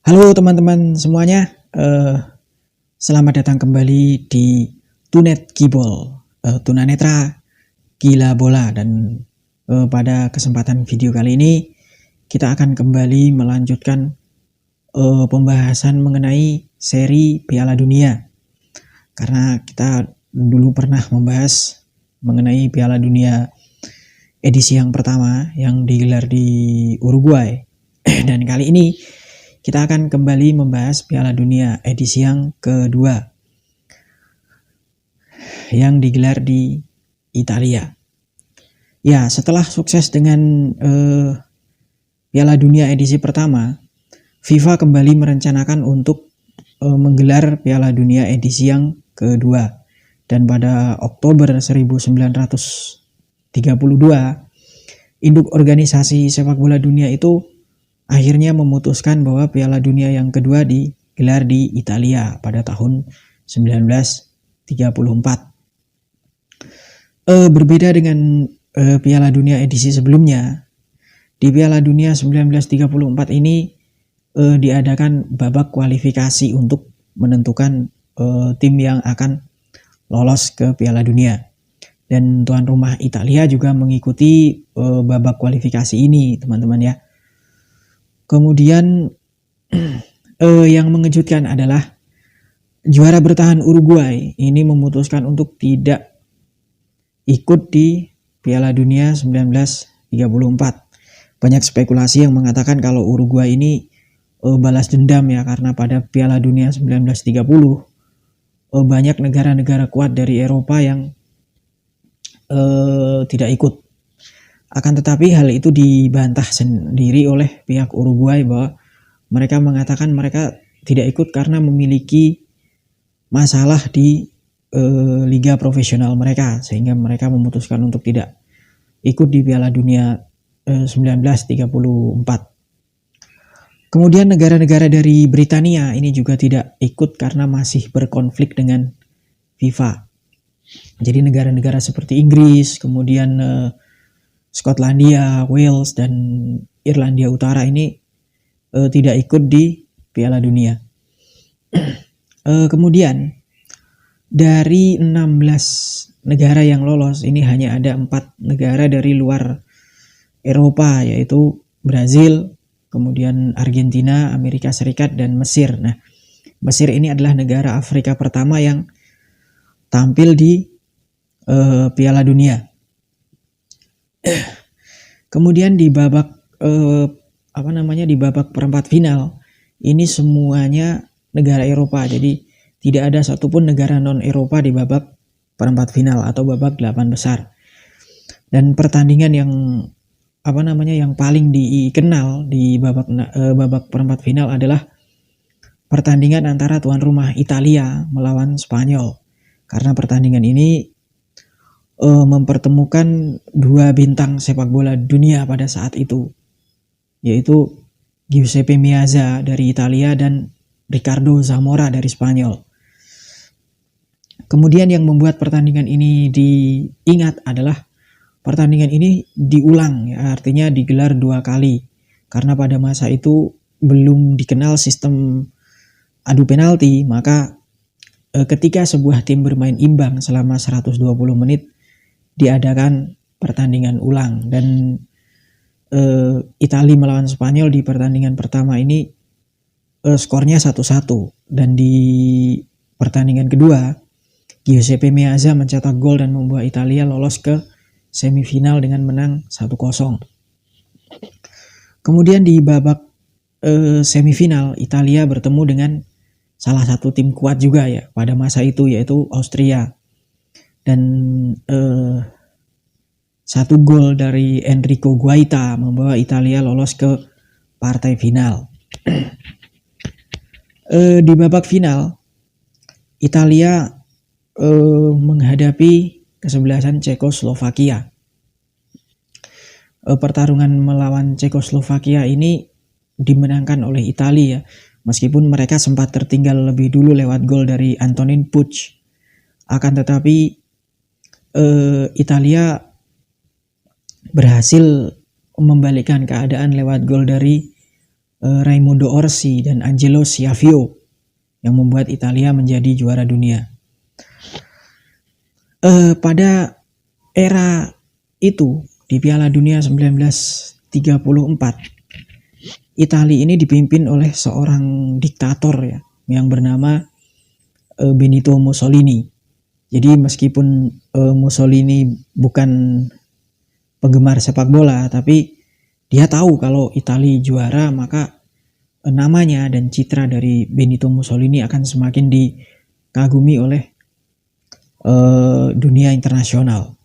Halo teman-teman semuanya, selamat datang kembali di Tunet Gibol, tunanetra gila bola. Dan pada kesempatan video kali ini kita akan kembali melanjutkan pembahasan mengenai seri Piala Dunia, karena kita dulu pernah membahas mengenai Piala Dunia edisi yang pertama yang digelar di Uruguay. Dan kali ini kita akan kembali membahas Piala Dunia edisi yang kedua yang digelar di Italia. Ya, setelah sukses dengan Piala Dunia edisi pertama, FIFA kembali merencanakan untuk menggelar Piala Dunia edisi yang kedua. Dan pada Oktober 1932, induk organisasi sepak bola dunia itu akhirnya memutuskan bahwa Piala Dunia yang kedua digelar di Italia pada tahun 1934. Berbeda dengan Piala Dunia edisi sebelumnya, di Piala Dunia 1934 ini diadakan babak kualifikasi untuk menentukan tim yang akan lolos ke Piala Dunia. Dan tuan rumah Italia juga mengikuti babak kualifikasi ini, teman-teman ya. Kemudian yang mengejutkan adalah juara bertahan Uruguay ini memutuskan untuk tidak ikut di Piala Dunia 1934. Banyak spekulasi yang mengatakan kalau Uruguay ini balas dendam ya, karena pada Piala Dunia 1930 banyak negara-negara kuat dari Eropa yang tidak ikut. Akan tetapi hal itu dibantah sendiri oleh pihak Uruguay, bahwa mereka mengatakan mereka tidak ikut karena memiliki masalah di liga profesional mereka, sehingga mereka memutuskan untuk tidak ikut di Piala Dunia 1934. Kemudian negara-negara dari Britania ini juga tidak ikut karena masih berkonflik dengan FIFA. Jadi negara-negara seperti Inggris, kemudian Skotlandia, Wales, dan Irlandia Utara ini tidak ikut di Piala Dunia. Kemudian dari 16 negara yang lolos ini hanya ada 4 negara dari luar Eropa, yaitu Brazil, kemudian Argentina, Amerika Serikat, dan Mesir. Nah, Mesir ini adalah negara Afrika pertama yang tampil di Piala Dunia. Kemudian di babak di babak perempat final ini semuanya negara Eropa, jadi tidak ada satupun negara non Eropa di babak perempat final atau babak 8 besar. Dan pertandingan yang yang paling dikenal di babak perempat final adalah pertandingan antara tuan rumah Italia melawan Spanyol, karena pertandingan ini mempertemukan dua bintang sepak bola dunia pada saat itu, yaitu Giuseppe Meazza dari Italia dan Ricardo Zamora dari Spanyol. Kemudian yang membuat pertandingan ini diingat adalah pertandingan ini diulang, ya, artinya digelar 2 kali, karena pada masa itu belum dikenal sistem adu penalti. Maka ketika sebuah tim bermain imbang selama 120 menit diadakan pertandingan ulang. Dan Italia melawan Spanyol di pertandingan pertama ini skornya 1-1, dan di pertandingan kedua Giuseppe Meazza mencetak gol dan membuat Italia lolos ke semifinal dengan menang 1-0. Kemudian di babak semifinal Italia bertemu dengan salah satu tim kuat juga ya pada masa itu, yaitu Austria. Dan 1 gol dari Enrico Guaita membawa Italia lolos ke partai final. Di babak final Italia menghadapi kesebelasan Cekoslovakia. Pertarungan melawan Cekoslovakia ini dimenangkan oleh Italia, meskipun mereka sempat tertinggal lebih dulu lewat gol dari Antonin Puig. Akan tetapi Italia berhasil membalikkan keadaan lewat gol dari Raimundo Orsi dan Angelo Schiavio yang membuat Italia menjadi juara dunia. Pada era itu di Piala Dunia 1934, Italia ini dipimpin oleh seorang diktator ya yang bernama Benito Mussolini. Jadi meskipun Mussolini bukan penggemar sepak bola, tapi dia tahu kalau Italia juara, maka namanya dan citra dari Benito Mussolini akan semakin dikagumi oleh dunia internasional.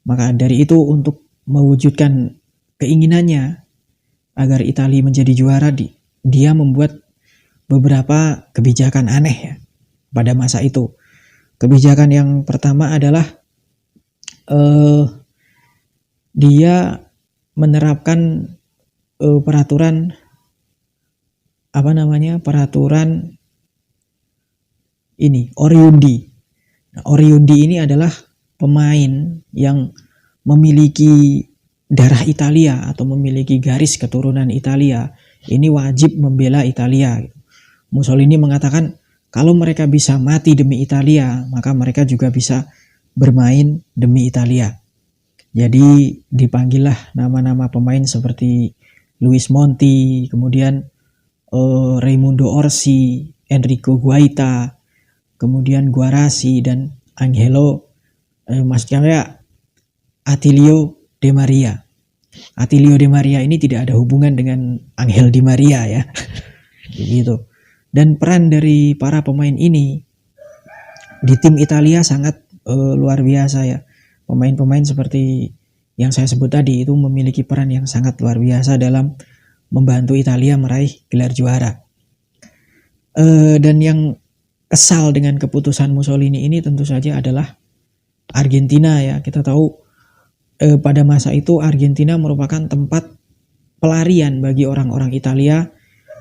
Maka dari itu, untuk mewujudkan keinginannya agar Italia menjadi juara, dia membuat beberapa kebijakan aneh ya pada masa itu. Kebijakan yang pertama adalah dia menerapkan peraturan ini Oriundi. Nah, Oriundi ini adalah pemain yang memiliki darah Italia atau memiliki garis keturunan Italia. Ini wajib membela Italia. Mussolini mengatakan kalau mereka bisa mati demi Italia, maka mereka juga bisa bermain demi Italia. Jadi dipanggillah nama-nama pemain seperti Luis Monti, kemudian Raimundo Orsi, Enrico Guaita, kemudian Guarassi dan Angelo Attilio De Maria. Attilio De Maria ini tidak ada hubungan dengan Angel Di Maria ya. Begitu. Dan peran dari para pemain ini di tim Italia sangat luar biasa ya. Pemain-pemain seperti yang saya sebut tadi itu memiliki peran yang sangat luar biasa dalam membantu Italia meraih gelar juara. Dan yang kesal dengan keputusan Mussolini ini tentu saja adalah Argentina ya. Kita tahu pada masa itu Argentina merupakan tempat pelarian bagi orang-orang Italia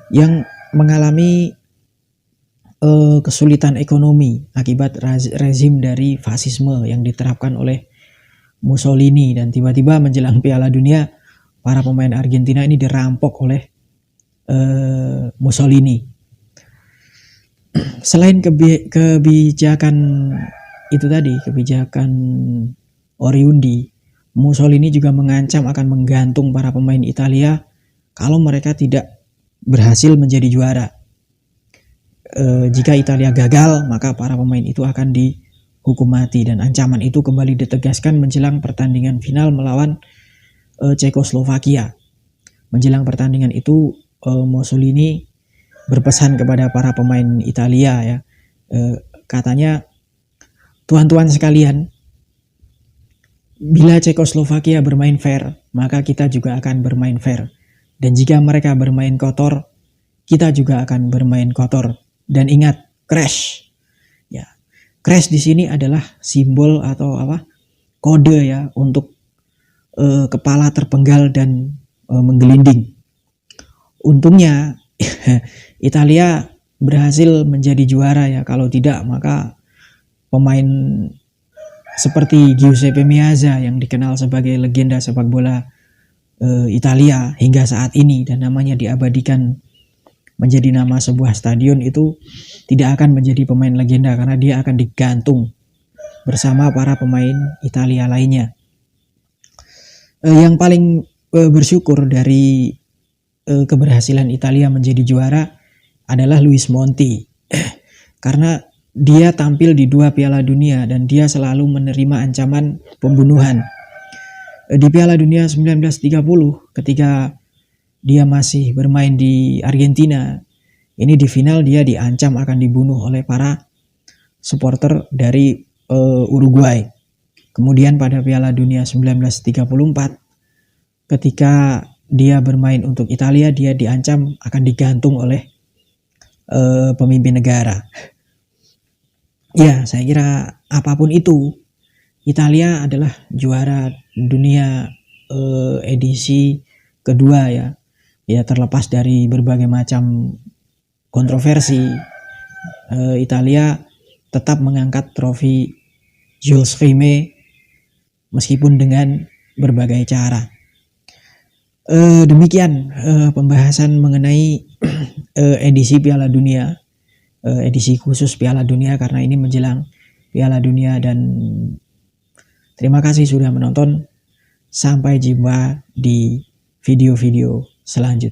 yang mengalami kesulitan ekonomi akibat rezim dari fasisme yang diterapkan oleh Mussolini. Dan tiba-tiba menjelang Piala Dunia, para pemain Argentina ini dirampok oleh Mussolini. Selain kebijakan itu tadi, kebijakan Oriundi, Mussolini juga mengancam akan menggantung para pemain Italia kalau mereka tidak berhasil menjadi juara. Jika Italia gagal, maka para pemain itu akan dihukum mati, dan ancaman itu kembali ditegaskan menjelang pertandingan final melawan Cekoslovakia. Menjelang pertandingan itu Mussolini berpesan kepada para pemain Italia ya, katanya, tuan-tuan sekalian, bila Cekoslovakia bermain fair, maka kita juga akan bermain fair. Dan jika mereka bermain kotor, kita juga akan bermain kotor. Dan ingat, crash. Ya, crash di sini adalah simbol atau kode ya untuk kepala terpenggal dan menggelinding. Untungnya Italia berhasil menjadi juara ya. Kalau tidak, maka pemain seperti Giuseppe Meazza yang dikenal sebagai legenda sepak bola Italia hingga saat ini dan namanya diabadikan menjadi nama sebuah stadion, itu tidak akan menjadi pemain legenda karena dia akan digantung bersama para pemain Italia lainnya. Yang paling bersyukur dari keberhasilan Italia menjadi juara adalah Luis Monti karena dia tampil di 2 Piala Dunia dan dia selalu menerima ancaman pembunuhan. Di Piala Dunia 1930 ketika dia masih bermain di Argentina, ini di final dia diancam akan dibunuh oleh para supporter dari Uruguay. Kemudian pada Piala Dunia 1934 ketika dia bermain untuk Italia, dia diancam akan digantung oleh pemimpin negara. Ya, saya kira apapun itu, Italia adalah juara dunia edisi kedua ya. Ya, terlepas dari berbagai macam kontroversi, Italia tetap mengangkat trofi Jules Rimet meskipun dengan berbagai cara. Demikian pembahasan mengenai edisi Piala Dunia, edisi khusus Piala Dunia karena ini menjelang Piala Dunia. Dan terima kasih sudah menonton. Sampai jumpa di video-video selanjutnya.